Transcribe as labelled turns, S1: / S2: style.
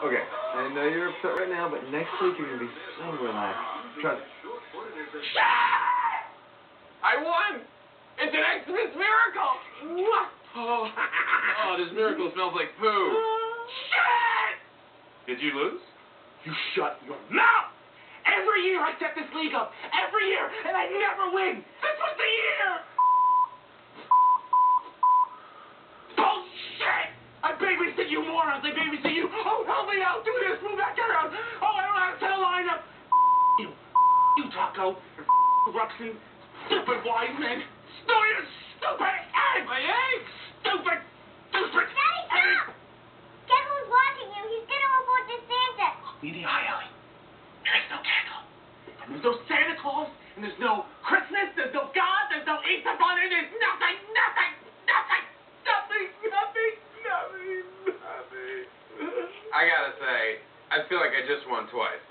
S1: Okay, I know you're upset right now, but next week you're gonna be so relaxed. Trust me.
S2: I won! It's an Xmas miracle! Oh, this miracle smells like poo. Shit! Did you lose? You shut your mouth! Every year I set this league up. Every year, and I never win. This was the year! Bullshit! I babysit you morons. I babysit you. Oh, help me out. Do this. Move that guy around. Oh, I don't know how to set a lineup. You Taco. Ruxin. Stupid wise man. You stupid egg. My egg. Stupid. Stupid.
S3: Daddy, stop! Keggle's watching you. He's gonna report to Santa.
S2: Media High Ellie. There is no Keggle. And there's no Santa Claus. And there's no Christmas. There's no God. There's no Easter Bunny. There's nothing. Nothing. Nothing. Nothing. Nothing. Nothing. Nothing.
S4: I gotta say, I feel like I just won twice.